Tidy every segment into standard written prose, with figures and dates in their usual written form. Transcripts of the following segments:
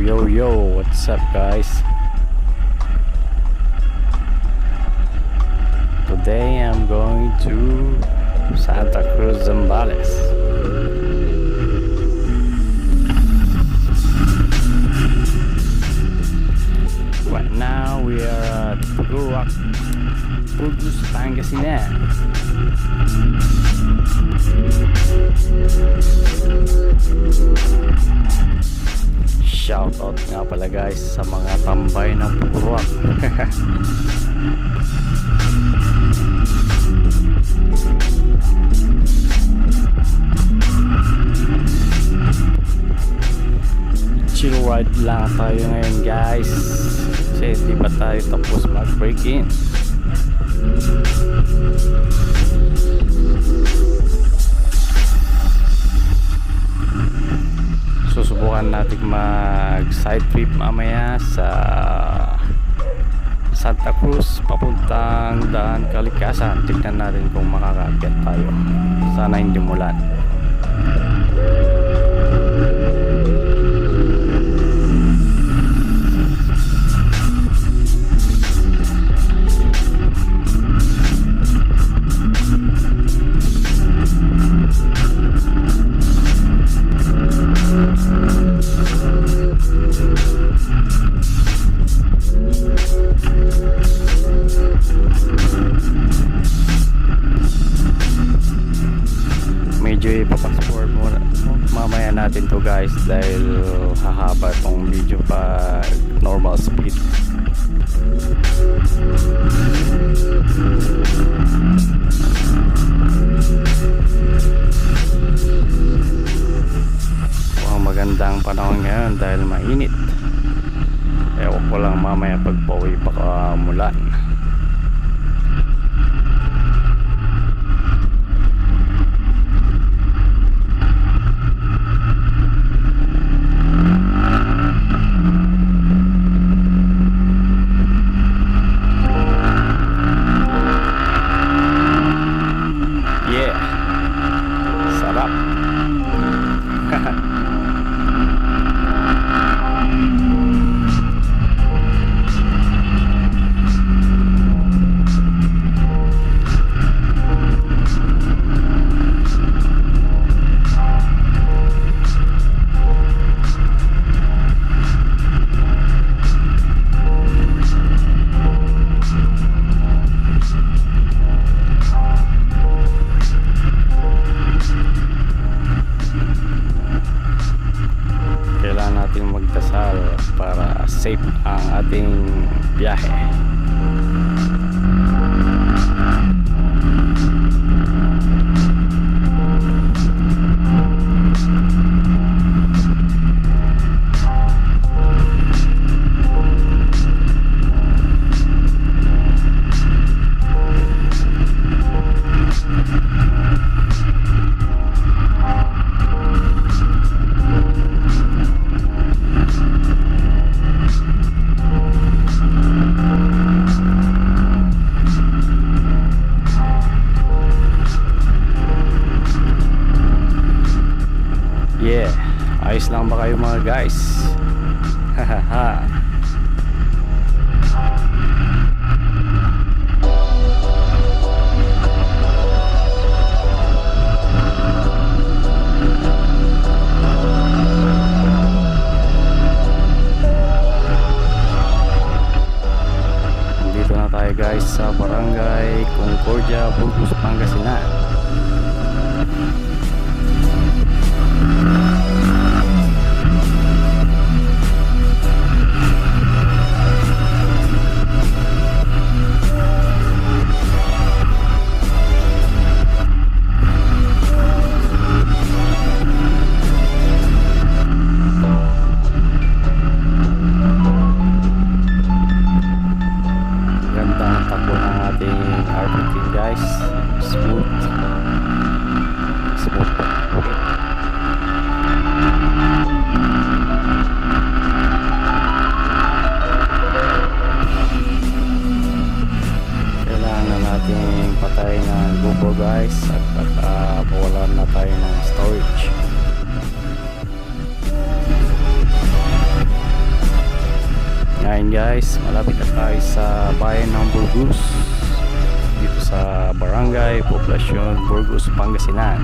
Yo, what's up guys? Today I'm going to Santa Cruz, Zambales. Right now we are at Puruak, Burgos, Pangasinan. Shoutout nga pala guys sa mga tambay ng Puruak. Chill ride lang tayo ngayon guys, kasi di pa tayo tapos mag break in. Susubukan natin mag side trip mamaya sa Santa Cruz papuntang Daan Kalikasan. Tignan natin kung makakaakyat tayo, sana hindi mulan. Medyo ipapassport muna mamaya natin to guys, dahil hahaba tong video pa normal speed. Magandang panahon ngayon dahil mainit. Ewan ko lang mamaya pag pauwi baka mulan. Sarap. Natin magdasal para safe ang ating biyahe. Ayos lang ba kayo mga guys? Hahaha. Dito na tayo guys sa Barangay Concordia, Burgos, Pangasinan. Ganda ang takbo ng ating RPK guys, smooth. Ayun guys, malapit na tayo sa bayan ng Burgos, dito sa Barangay Poblacion, Burgos, Pangasinan.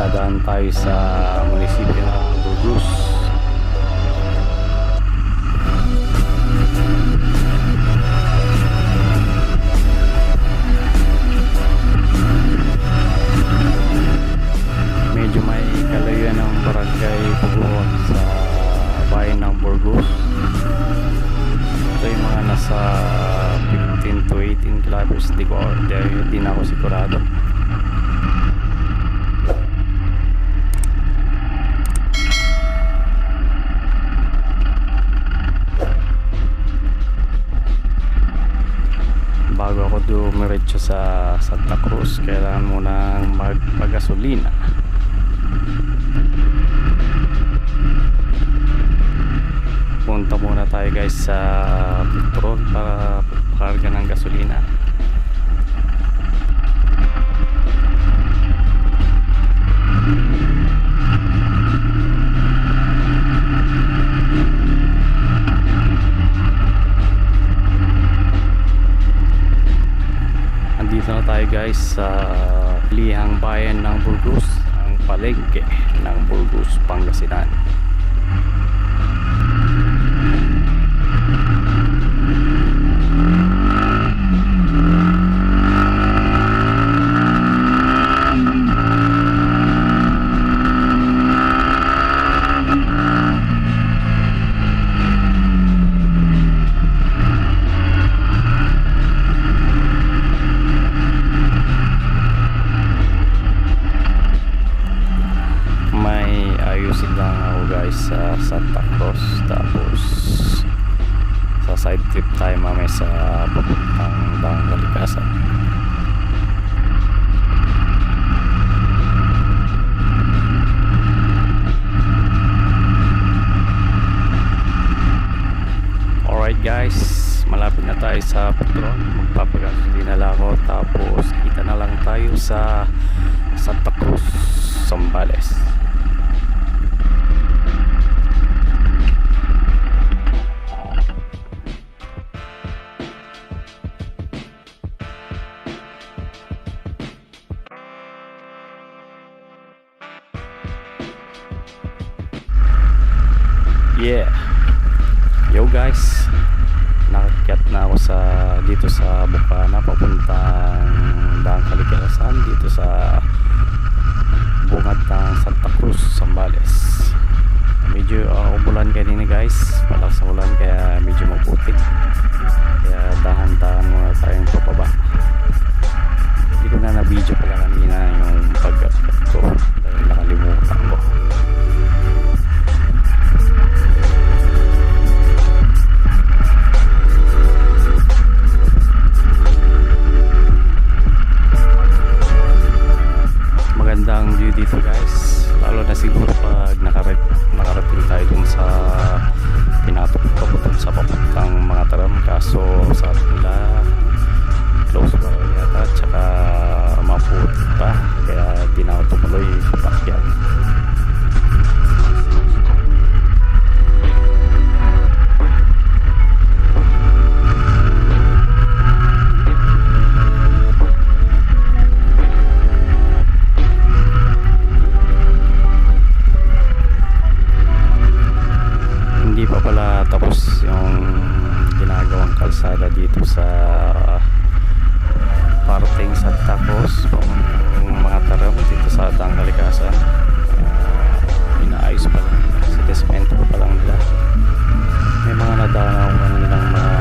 Dadaan tayo sa munisipyo ng Burgos. Medyo may kalayuan ng barangay Puguan sa bayan ng Burgos. Ito yung mga nasa 15 to 18 kilometers. Di na ako sigurado. Bago ako dumiretso sa Santa Cruz, kailangan munang magpagasolina. Punta muna tayo guys sa petrol para pagpakarga ng gasolina. Dito na tayo guys sa lihang bayan ng Burgos, ang palengke ng Burgos, Pangasinan. Ayusin lang ako guys sa Santa Cruz, tapos sa side trip tayo mamaya sa papuntang Daang Kalikasan. Alright guys, malapit na tayo sa petrol. Magpapagasolina lang ako, tapos kita na lang tayo sa Santa Cruz, Zambales. Yeah, yo guys, nakakyat na ako dito sa Bukana papuntang Daang Kalikasan, dito sa bungad ng Santa Cruz, Zambales. Medyo umulan kanina guys, malakas ang ulan kaya medyo maputik, kaya dahan-dahan muna tayong papaba. Hindi ko na na-video pala kanina yung pag-akyat ko dahil nakalimutan ko. Magandang view dito guys, lalo na siguro pag nakarating tayo dun sa pinatok ko dun sa papuntang mga taram, kaso sa nila close pa yata, tsaka mapuot pa, kaya di na ako tumuloy pakyat. Hindi pa pala tapos yung ginagawang kalsada dito sa parting Santa Cruz, mga taram dito sa Daang Kalikasan. Inaayos pa lang, sa desmento pa lang nila. May mga nadanaw nilang mga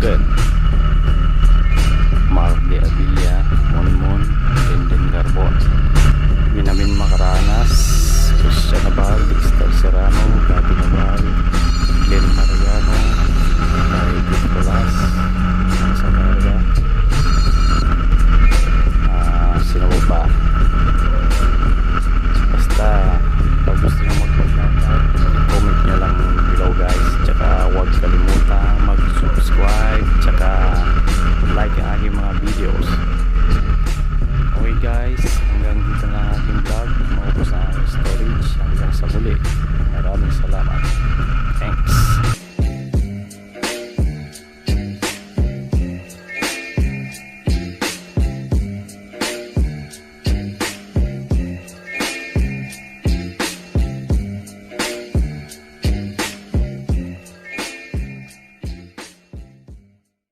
Good.